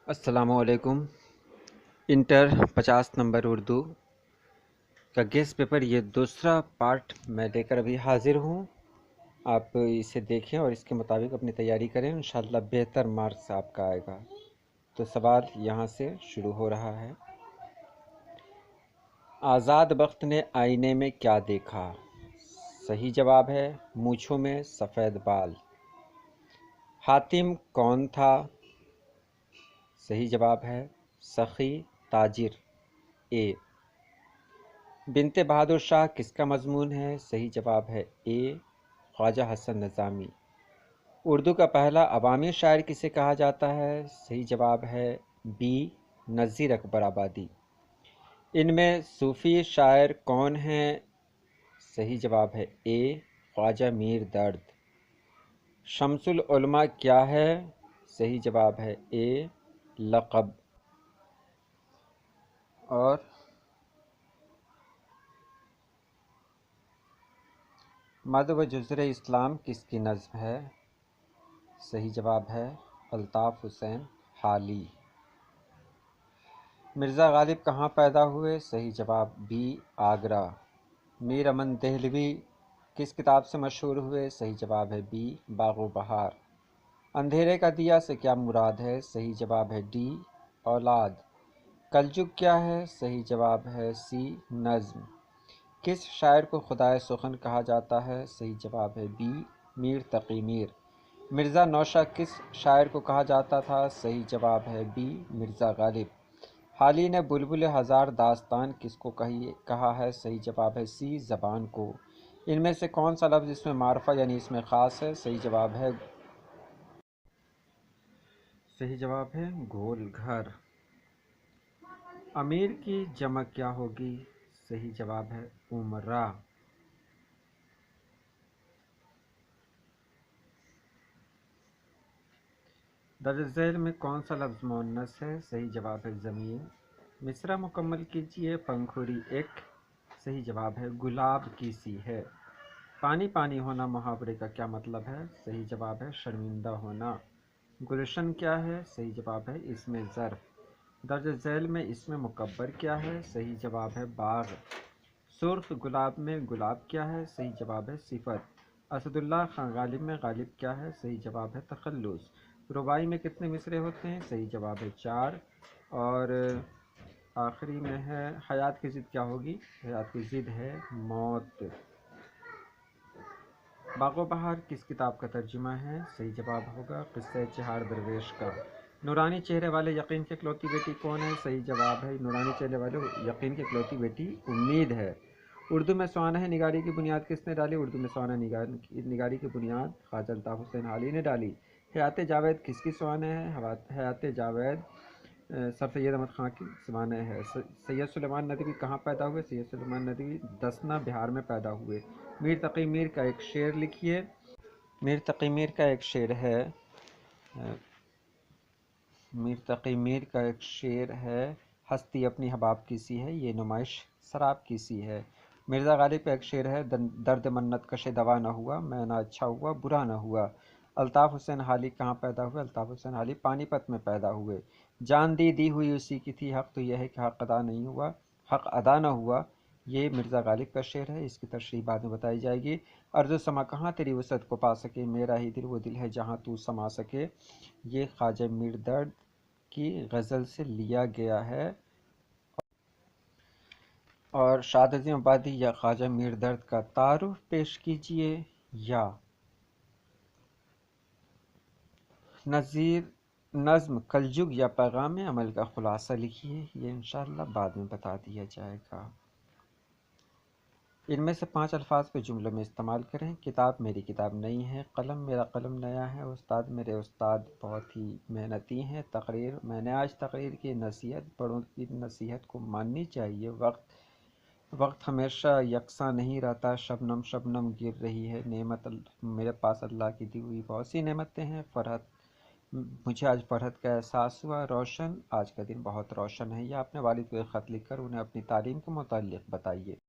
السلام علیکم۔ Inter 50 number Urdu کا گیسٹ پیپر، یہ دوسرا پارٹ میں لے کر ابھی حاضر ہوں۔ آپ اسے دیکھیں اور اس کے مطابق اپنی تیاری کریں، انشاءاللہ بہتر مارکس آپ کا آئے گا۔ تو سوال یہاں سے شروع ہو رہا ہے۔ آزاد بخت نے آئینے میں کیا دیکھا؟ صحیح جواب ہے مونچھوں میں سفید بال۔ حاتم کون تھا؟ صحیح جواب ہے سخی تاجر اے۔ بنت بہادر شاہ کس کا مضمون ہے؟ صحیح جواب ہے اے خواجہ حسن نظامی۔ اردو کا پہلا عوامی شاعر کسے کہا جاتا ہے؟ صحیح جواب ہے بی نذیر اکبر آبادی۔ ان میں صوفی شاعر کون ہیں؟ صحیح جواب ہے اے خواجہ میر درد۔ شمس العلماء کیا ہے؟ صحیح جواب ہے اے لقب۔ اور مد و جزر اسلام کس کی نظم ہے؟ صحیح جواب ہے الطاف حسین حالی۔ مرزا غالب کہاں پیدا ہوئے؟ صحیح جواب بی آگرہ۔ میر امن دہلوی کس کتاب سے مشہور ہوئے؟ صحیح جواب ہے بی باغ و بہار۔ اندھیرے کا دیا سے کیا مراد ہے؟ صحیح جواب ہے ڈی اولاد۔ کلجگ کیا ہے؟ صحیح جواب ہے سی نظم۔ کس شاعر کو خدائے سخن کہا جاتا ہے؟ صحیح جواب ہے بی میر تقی میر۔ مرزا نوشہ کس شاعر کو کہا جاتا تھا؟ صحیح جواب ہے بی مرزا غالب۔ حالی نے بلبل ہزار داستان کس کو کہا ہے؟ صحیح جواب ہے سی زبان کو۔ ان میں سے کون سا لفظ اس میں معرفہ یعنی اس میں خاص ہے؟ صحیح جواب ہے گول گھر۔ امیر کی جمع کیا ہوگی؟ صحیح جواب ہے امراء۔ درج ذیل میں کون سا لفظ مؤنث ہے؟ صحیح جواب ہے ضمیر۔ مصرع مکمل کیجئے پنکھوری ایک۔ صحیح جواب ہے گلاب کی سی ہے۔ پانی پانی ہونا محاورے کا کیا مطلب ہے؟ صحیح جواب ہے شرمندہ ہونا۔ گلشن کیا ہے؟ صحیح جواب ہے اسم ظرف۔ درج ذیل میں اسم مکبر کیا ہے؟ صحیح جواب ہے باغ۔ سرخ گلاب میں گلاب کیا ہے؟ صحیح جواب ہے صفت۔ اسد اللہ خان غالب میں غالب کیا ہے؟ صحیح جواب ہے تخلص۔ رباعی میں کتنے مصرعے ہوتے ہیں؟ صحیح جواب ہے 4۔ اور آخری میں ہے حیات کی ضد کیا ہوگی؟ حیات کی ضد ہے موت۔ باغ و بہار کس کتاب کا ترجمہ ہے؟ صحیح جواب ہوگا قصہ چہار درویش کا۔ نورانی چہرے والے یقین کی اکلوتی بیٹی کون ہے؟ صحیح جواب ہے نورانی چہرے والے یقین کی اکلوتی بیٹی امید ہے۔ اردو میں سوانح نگاری کی بنیاد کس نے ڈالی؟ اردو میں سوانح نگاری کی بنیاد خواجہ الطاف حسین حالی نے ڈالی۔ حیات جاوید کس کی سوانح ہے؟ حیات جاوید سر سید احمد خان کی سوانح ہے۔ سید سلیمان ندوی کہاں پیدا ہوئے؟ سید سلیمان ندوی دسنا بہار میں پیدا ہوئے۔ میر تقی میر کا ایک شعر لکھیے۔ میر تقی میر کا ایک شعر ہے ہستی اپنی حباب کی سی ہے، یہ نمائش سراب کی سی ہے۔ مرزا غالب کا ایک شعر ہے درد منت کش دوا نہ ہوا، میں نہ اچھا ہوا برا نہ ہوا۔ الطاف حسین حالی کہاں پیدا ہوئے؟ الطاف حسین حالی پانی پت میں پیدا ہوئے۔ جان دی ہوئی اسی کی تھی، حق تو یہ ہے کہ حق ادا نہ ہوا، یہ مرزا غالب کا شعر ہے، اس کی تشریح بعد میں بتائی جائے گی۔ ارض و سما کہاں تیری وسعت کو پا سکے، میرا ہی دل وہ دل ہے جہاں تو سما سکے، یہ خواجہ میر درد کی غزل سے لیا گیا ہے۔ اور شاد عظیم آبادی یا خواجہ میر درد کا تعارف پیش کیجئے، یا نظم کلجگ یا پیغام عمل کا خلاصہ لکھیے، یہ انشاءاللہ بعد میں بتا دیا جائے گا۔ ان میں سے 5 الفاظ کو جملوں میں استعمال کریں۔ کتاب میری کتاب نئی ہے، قلم میرا قلم نیا ہے، استاد میرے استاد بہت ہی محنتی ہیں، تقریر میں نے آج تقریر کی، نصیحت بڑوں کی نصیحت کو ماننی چاہیے، وقت ہمیشہ یکساں نہیں رہتا، شبنم شبنم گر رہی ہے، نعمت میرے پاس اللہ کی دی ہوئی بہت سی نعمتیں ہیں، مجھے آج فرحت کا احساس ہوا، روشن آج کا دن بہت روشن ہے، یا اپنے والد کو ایک خط لکھ کر انہیں اپنی تعلیم کے متعلق بتائیے۔